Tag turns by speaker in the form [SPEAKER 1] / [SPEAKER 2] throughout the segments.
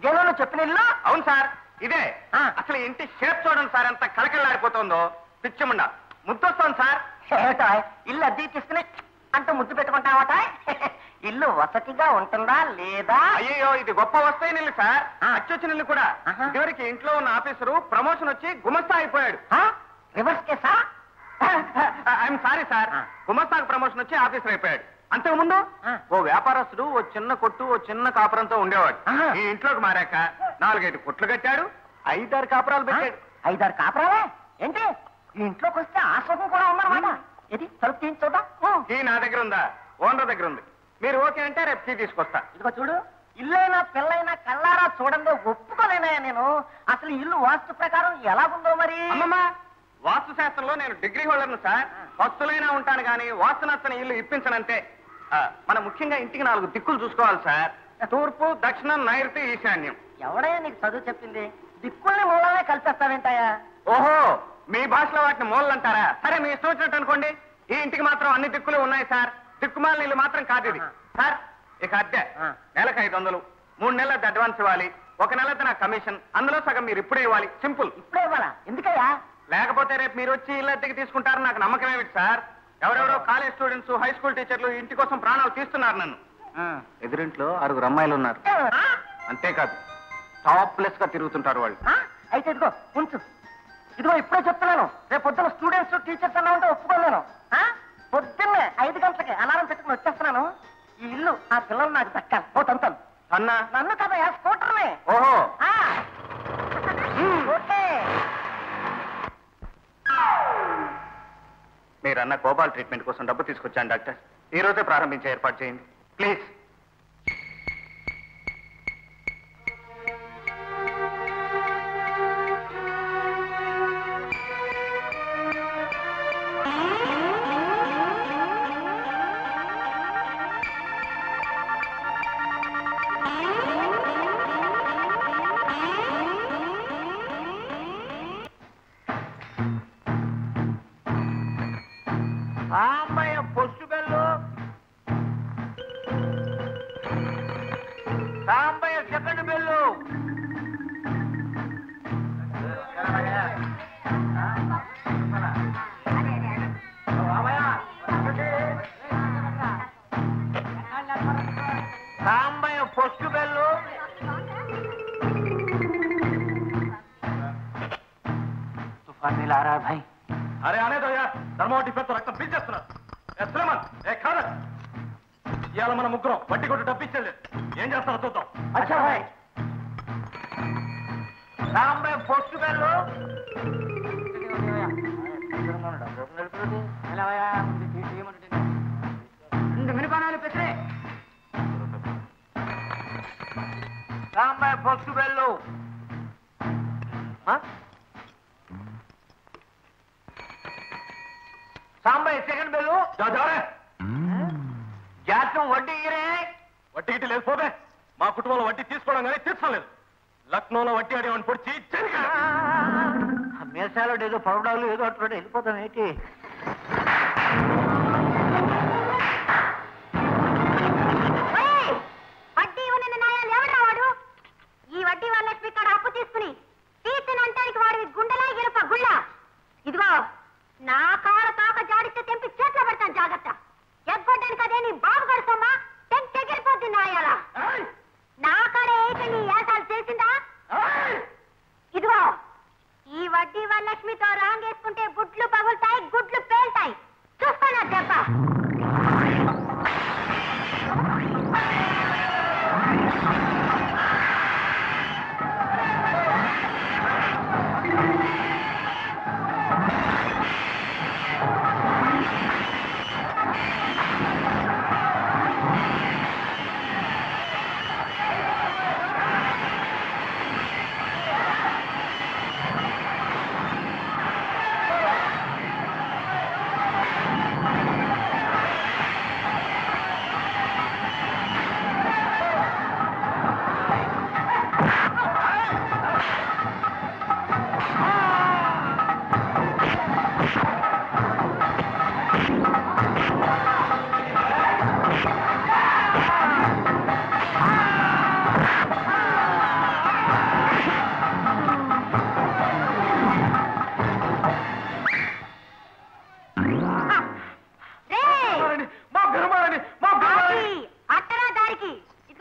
[SPEAKER 1] ఇదేనా నువ్వు చెప్పిన ఇల్లు?
[SPEAKER 2] అవును సార్, ఇదే. అసలు ఇంటి షేప్ చూడండి సార్, ఎంత కళకళలాడిపోతుందో. పిచ్చిముండ ముద్దొస్తోంది సార్.
[SPEAKER 1] ఏటా ఇల్లు అద్దెకి తీసుకుని అంటూ ముద్దు పెట్టుకుంటావట? ఇల్లు వసతిగా ఉంటుందా లేదా?
[SPEAKER 2] అయ్యో, ఇది గొప్ప వస్తాయి ఇల్లు సార్. అచ్చొచ్చిన ఇల్లు కూడా. ఇదివరకు ఇంట్లో ఉన్న ఆఫీసరు ప్రమోషన్ వచ్చి గుమస్తా అయిపోయాడు.
[SPEAKER 1] రివర్స్ కేసా?
[SPEAKER 2] ఐఎమ్ సారీ సార్, గుమస్తాకు ప్రమోషన్ వచ్చి ఆఫీసర్ అయిపోయాడు. అంతకుముందు ఓ వ్యాపారస్తుడు ఓ చిన్న కొట్టు ఓ చిన్న కాపురంతో ఉండేవాడు. ఈ ఇంట్లోకి మారాక 4-5 కొట్లు కట్టాడు, 5-6 కాపురాలు పెట్టాడు.
[SPEAKER 1] 5-6 కాపురాలే ఏంటి? ఈ ఇంట్లోకి వస్తే ఆ సుఖం కూడా ఉందన్నమాట. ఇది తలుపు తీసి చూద్దాం.
[SPEAKER 2] ఈ నా దగ్గర ఉందా? ఓనర్ దగ్గర ఉంది. మీరు ఓకే అంటే రేపు కీ తీసుకొస్తా.
[SPEAKER 1] ఇదిగో చూడు, ఇల్లైనా పిల్లైనా కళ్ళారా చూడండి ఒప్పుకోలేనాయా నేను. అసలు ఇల్లు వాస్తు ప్రకారం ఎలాగుందో మరి.
[SPEAKER 2] అమ్మమ్మ, వాస్తు శాస్త్రంలో నేను డిగ్రీ హోల్డర్ను సార్. వస్తులైనా ఉంటాను కానీ వాస్తు నచ్చని ఇల్లు ఇప్పించనంతే. మనం ముఖ్యంగా ఇంటికి 4 దిక్కులు చూసుకోవాలి సార్. తూర్పు, దక్షిణం, నైరుతి, ఈశాన్యం.
[SPEAKER 1] ఎవడైనా నీకు చదువు చెప్పింది? దిక్కుల్ని మూలనే కలిపేస్తావేంటాయా?
[SPEAKER 2] ఓహో, మీ భాషలో వాటిని మూలలు అంటారా? సరే, మీ ఇష్టం వచ్చినట్టు అనుకోండి. ఈ ఇంటికి మాత్రం అన్ని దిక్కులు ఉన్నాయి సార్. దిక్కుమాల నీళ్ళు మాత్రం కాదు ఇది సార్. ఇక అద్దె నెలకు 500, 3 నెలల అడ్వాన్స్ ఇవ్వాలి. 1 నెల నా కమిషన్, అందులో సగం మీరు ఇప్పుడే ఇవ్వాలి. సింపుల్.
[SPEAKER 1] ఇప్పుడే ఇవ్వాలా? ఎందుకయ్యా?
[SPEAKER 2] లేకపోతే రేపు మీరు వచ్చి ఇల్లు అద్దెకి తీసుకుంటారని నాకు నమ్మకం ఏమిటి సార్? ఎవరెవరో కాలేజ్ స్టూడెంట్స్, హై స్కూల్ టీచర్లు ఇంటి కోసం ప్రాణాలు తీస్తున్నారు. నన్ను ఎదురింట్లో 6 అమ్మాయిలు ఉన్నారు. అంతేకాదు, టాప్లెస్ గా తిరుగుతుంటారు వాళ్ళు.
[SPEAKER 1] అయితే ఇదిగో ఉంచు. ఇదిగో ఇప్పుడే చెప్తున్నాను, రేపు పొద్దున స్టూడెంట్స్ టీచర్స్ అన్నా ఉంటే ఒప్పుకోలేను. పొద్దున్నే 5 గంటలకి అలారం పెట్టుకుని వచ్చేస్తున్నాను. ఈ ఇల్లు ఆ పిల్లలు నాకు దక్కాలి. ఓ తంతను
[SPEAKER 2] అన్నా.
[SPEAKER 1] నన్ను కదా స్కూటర్ని.
[SPEAKER 2] ఓహో,
[SPEAKER 1] ఓకే.
[SPEAKER 2] మీరన్న కోబాల్ ట్రీట్మెంట్ కోసం డబ్బు తీసుకొచ్చాను డాక్టర్. ఈ రోజే ప్రారంభించే ఏర్పాటు చేయండి please.
[SPEAKER 1] Sambayya post bell, Sambayya second bell. Sambayya post bell. తుఫాన్ नीला आ रहा है भाई.
[SPEAKER 2] अरे आने दो यार, ధర్మవటి పేరుతో రక్తం పీల్చేస్తున్నారు. ఇవాళ మన ముగ్గురం వడ్డీ కొట్టు డబ్బిచ్చేలేదు. ఏం చేస్తారో చూద్దాం.
[SPEAKER 1] అచ్చా భాయ్. Sambayya post bell. Sambayya post bell. Sambayya second bell. జాతం వడ్డీ
[SPEAKER 2] వడ్డీ గిట్టి లేదు పోతే. మా కుటుంబంలో వడ్డీ తీసుకోవడం కానీ తీసుకోలేదు. లక్నోలో వడ్డీ ఆడేవాడిని పొడిచి
[SPEAKER 1] మీసాలో ఏదో పౌడాలు ఏదో అటు వెళ్ళిపోతాం ఏంటి?
[SPEAKER 3] వడ్డీ ఉన్న నాయాలు ఎవడా వాడు? ఈ వడ్డీ వాళ్ళ ఇక్కడ అప్పు తీసుకుని తీర్చనంటానికి వాడివి గుండెలా ఇరుప గుళ్ళ. ఇదిగో నా కాళ్ళ తాక జాడిస్తే తెంపి చేతిలో పెడతాను, జాగ్రత్త. ఎగ్గొట్టడానికి అదే నీ బాబు గడుస్తామా? తెగిరిపోద్ది నాయాల. నా కాడ ఏంటండి ఏసాలు చేసిందా? ఇదిగో ఈ వడ్డీ వరలక్ష్మితో రాంగేసుకుంటే గుడ్లు పగులుతాయి, గుడ్లు పేల్తాయి. చూస్తానా దెబ్బ?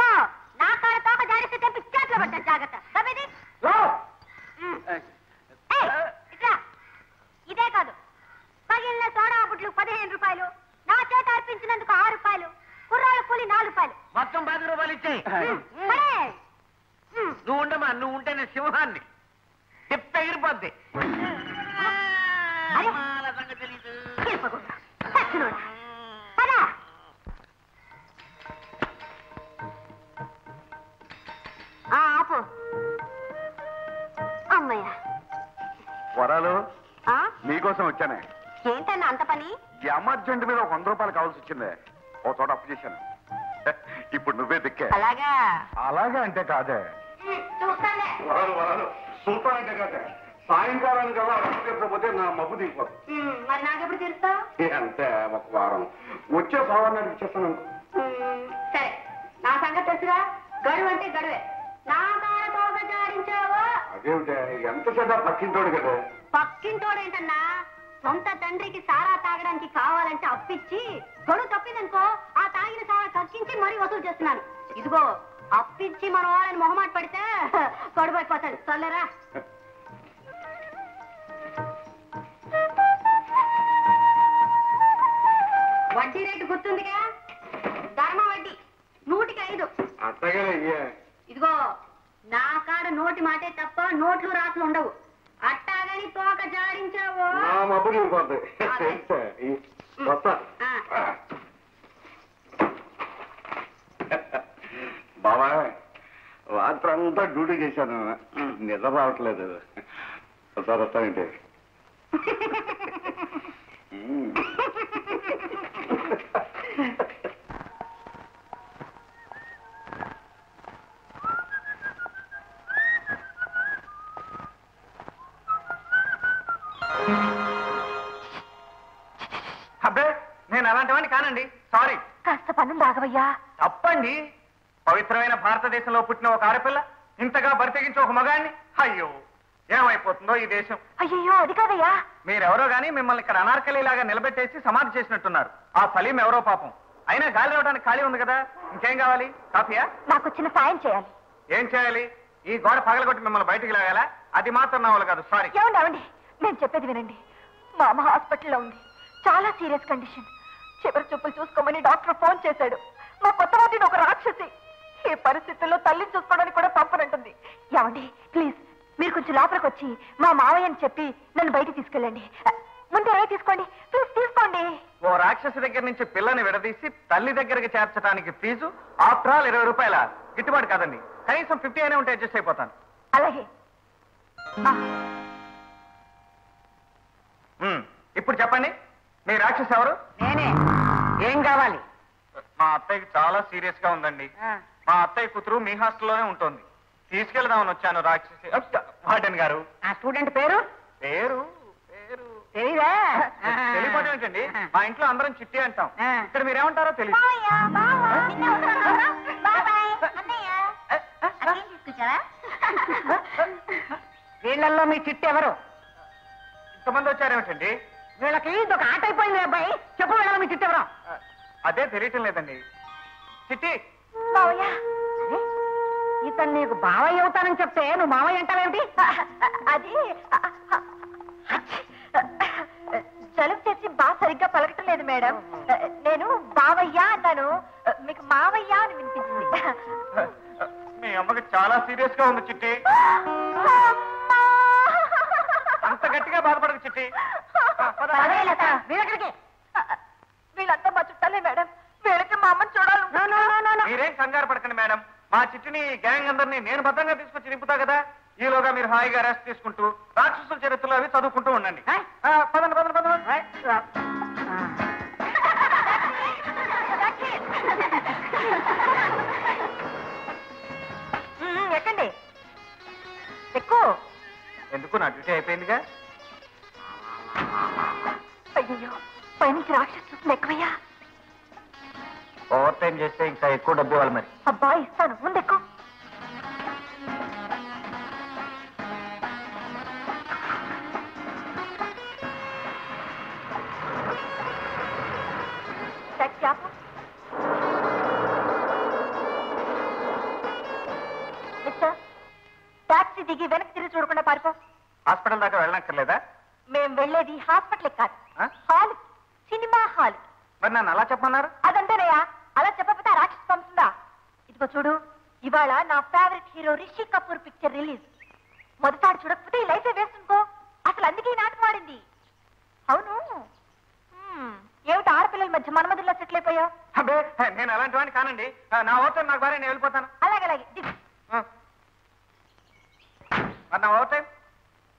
[SPEAKER 3] ఇదిగో నా కాడ తోక జాడిస్తే తెంపి చేతిలో పడతాను. జాగ్రత్త. తప్పేది ఇట్లా. ఇదే కాదు, పగిలిన సోడా బుడ్లు 15 రూపాయలు, నా చేత అర్పించినందుకు 6 రూపాయలు, కుర్రాళ్ళ కూలి 4 రూపాయలు,
[SPEAKER 1] మొత్తం 10 రూపాయలు ఇచ్చాయి. నువ్వు ఉండమా, నువ్వు ఉంటే నేను సింహాన్ని తిప్ప ఎగిరిపోద్ది.
[SPEAKER 3] ఆపు. అమ్మయ్య.
[SPEAKER 2] వరాలు మీకోసం వచ్చానే.
[SPEAKER 3] ఏంటన్నా అంత పని?
[SPEAKER 2] ఎమర్జెంట్ మీద 100 రూపాయలు కావాల్సి వచ్చిందే. ఓ చోట అప్పు చేశాను. ఇప్పుడు నువ్వే దిక్కే.
[SPEAKER 3] అలాగా?
[SPEAKER 2] అలాగే అంటే కాదే. వరాలు సూపర్ అంటే కాదే. సాయంకాలానికి కదా అప్పు నా మబ్బు దిగిపోదు.
[SPEAKER 3] మరి నాకెప్పుడు తీరుస్తావు?
[SPEAKER 2] అంతే, ఒక వారం వచ్చే సోమవారం ఇచ్చేస్తాను.
[SPEAKER 3] సరే, నా సంగతి తెలుసుగా. గడువు అంటే గడువే. నా కాడ తోక జాడించావా?
[SPEAKER 2] అదేమిటే, ఎంత చెడ్డ పక్కింటోడు కదా.
[SPEAKER 3] పక్కింటోడు ఏంటన్నా? సొంత తండ్రికి సారా తాగడానికి కావాలంటే అప్పిచ్చి, గడువు తప్పిందనుకో ఆ తాగిన సారా కక్కించి మరీ వసూలు చేస్తున్నాను. ఇదిగో అప్పిచ్చి మన వాళ్ళని మొహమాట పడితే గడువు అయిపోతాడు. చల్లరా. వడ్డీ రేటు గుర్తుందిగా? ధర్మ వడ్డీ 100కి 5.
[SPEAKER 2] అట్టగా
[SPEAKER 3] ఇదిగో నా కాడ నోటి మాటే తప్ప నోట్లు రాట్లు ఉండవు. అట్టాగని తోక జాడించావో
[SPEAKER 2] నా మబ్బు దిగిపోద్ది. బాబా, రాత్రంతా డ్యూటీ చేశాను, నిద్ర రావట్లేదు. ఒకసారి వస్తానంటే. అబ్బే, నేను అలాంటి వాడిని కానండి. సారీ.
[SPEAKER 3] కాస్త పన్ను రాఘవయ్యా.
[SPEAKER 2] తప్పండి. పవిత్రమైన భారతదేశంలో పుట్టిన ఒక ఆడపిల్ల ఇంతగా బరితెగించి ఒక మగాడిని. అయ్యో, ఏమైపోతుందో ఈ దేశం.
[SPEAKER 3] అయ్యో, అది కాదయ్యా.
[SPEAKER 2] మీరెవరో గాని మిమ్మల్ని ఇక్కడ అనార్కలిలాగా నిలబెట్టేసి సమాధి చేసినట్టున్నారు. ఆ సలీం ఎవరో పాపం. అయినా గాలి రావడానికి ఖాళీ ఉంది కదా, ఇంకేం కావాలి? కాఫీయా?
[SPEAKER 3] నాకు చిన్న సాయం చేయాలి.
[SPEAKER 2] ఏం చేయాలి? ఈ గోడ పగలగొట్టి మిమ్మల్ని బయటికి లాగాలా? అది మాత్రం నా వాళ్ళు కాదు. సారీ.
[SPEAKER 3] ఏమండి, నేను చెప్పేది వినండి. మా అమ్మ హాస్పిటల్లో ఉంది, చాలా సీరియస్ కండిషన్. చివరి చూపులు చూసుకోమని డాక్టర్ ఫోన్ చేశాడు. మా కొత్త వాటిని ఒక రాక్షసి. ఈ పరిస్థితుల్లో తల్లిని చూసుకోవడానికి కూడా పంపనంటుంది. ఏమండి, ప్లీజ్ మీరు కొంచెం లోపలికి వచ్చి మా మావయ్యని చెప్పి నన్ను బయటికి తీసుకెళ్ళండి. ముందు 20 తీసుకోండి, ప్లీజ్ తీసుకోండి.
[SPEAKER 2] ఓ రాక్షసి దగ్గర నుంచి పిల్లని విడదీసి తల్లి దగ్గరికి చేర్చడానికి ఫీజు ఆఫ్టర్ ఆల్ 20 రూపాయల గిట్టుబాటు కాదండి. కనీసం 50 అయినా ఉంటే అడ్జస్ట్ అయిపోతాను.
[SPEAKER 3] అలాగే.
[SPEAKER 2] ఇప్పుడు చెప్పండి, మీ రాక్షసి ఎవరు?
[SPEAKER 1] నేనే. ఏం కావాలి?
[SPEAKER 2] మా అత్తయ్యకి చాలా సీరియస్ గా ఉందండి. మా అత్తయ్య కూతురు మీ హాస్టల్లోనే ఉంటుంది. తీసుకెళ్దామని వచ్చాను. రాక్షసి వార్డెన్ గారు.
[SPEAKER 1] ఆ స్టూడెంట్ పేరు?
[SPEAKER 2] పేరు పేరు
[SPEAKER 1] తెలీదా?
[SPEAKER 2] తెలియపోవడం ఏంటండి? మా ఇంట్లో అందరం చిట్టి అంటాం. ఇక్కడ మీరేమంటారో తెలియదు.
[SPEAKER 1] వీళ్ళల్లో మీ చిట్టి ఎవరు?
[SPEAKER 2] ఇంతమంది వచ్చారేమిటండి?
[SPEAKER 1] వీళ్ళకి ఇదొక ఆట అయిపోయింది అబ్బాయి. చెప్పు, వీళ్ళలో మీ చిట్టి ఎవరు?
[SPEAKER 2] అదే తెలియటం లేదండి. చిట్టి.
[SPEAKER 1] ఇతను నీకు బావయ్య అవుతానని చెప్తే నువ్వు మావయ్య అంటావేమిటి?
[SPEAKER 3] అది జలుబు చేసి బాగా సరిగ్గా పలకటం లేదు మేడం. నేను బావయ్య అన్నాను, మీకు మావయ్య అని వినిపించింది.
[SPEAKER 2] మీ అమ్మకి చాలా సీరియస్ గా ఉంది చిట్టి. అంత గట్టిగా బాధపడదు చిట్టి.
[SPEAKER 3] వీళ్ళంతా మా చుట్టాలే మేడం. వీళ్ళకి మా అమ్మని చూడాలి.
[SPEAKER 2] మీరేం కంగారు పడకండి మేడం. మా చిట్టిని గ్యాంగ్ అందరినీ నేను భద్రంగా తీసుకొచ్చి నింపుతా కదా. ఈలోగా మీరు హాయిగా రెస్ట్ తీసుకుంటూ రాక్షసుల చరిత్రలు అవి చదువుకుంటూ ఉండండి. పదండి పదండి పదండి.
[SPEAKER 3] ఎక్కండి, ఎక్కువ.
[SPEAKER 2] ఎందుకు, నా డ్యూటీ అయిపోయిందిగా.
[SPEAKER 3] అయ్యో, పైనుంచి రాక్షసు చూస్తుంది ఎక్కువయ్యా.
[SPEAKER 2] ఓవర్ టైం చేస్తే ఇంకా ఎక్కువ డబ్బు ఇవ్వాలి మరి.
[SPEAKER 3] అబ్బా, ఇస్తాను, ముందు ఎక్కువ. టాక్సీ దిగి వెనక్కి తిరిగి చూడకుండా పారిపో.
[SPEAKER 2] హాస్పిటల్ దాకా వెళ్ళనక్కర్లేదా?
[SPEAKER 3] మేము వెళ్ళేది హాస్పిటల్ కాదు,
[SPEAKER 2] ఆ?
[SPEAKER 3] Hall, cinema hall.
[SPEAKER 2] మరి నన్ను అలా చెప్పమన్నారు?
[SPEAKER 3] అదంతేనయ్యా, అలా చెప్పకపోతే ఆ రాక్షసు పంపుతుందా? ఇదిగో చూడు, ఇవాళ నా favourite hero Rishi Kapoor picture release. మొదటాడు చూడకపోతే ఈ లైఫే వేస్తుంకో. అసలు అందుకే ఈ నాటకం ఆడింది. అవును, ఏమిటి ఆడపిల్లల మధ్య మన్మధుల్లో సెటిల్ అయిపోయావు?
[SPEAKER 2] అబ్బే, నేను అలాంటి వాడిని కానండి. నా ఓటర్ నాకు భార్య, నేను వెళ్ళిపోతాను.
[SPEAKER 3] అలాగే అలాగే దిగు.
[SPEAKER 2] మరి నా ఓటర్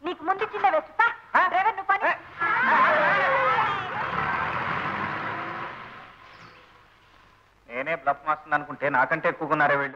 [SPEAKER 3] నీకు ముందు చిన్న వేస్తా. డ్రైవర్ నువ్వు పని.
[SPEAKER 2] నేనే బ్లఫ్ మాస్తుంది అనుకుంటే నాకంటే ఎక్కువకున్నారే వీళ్ళు.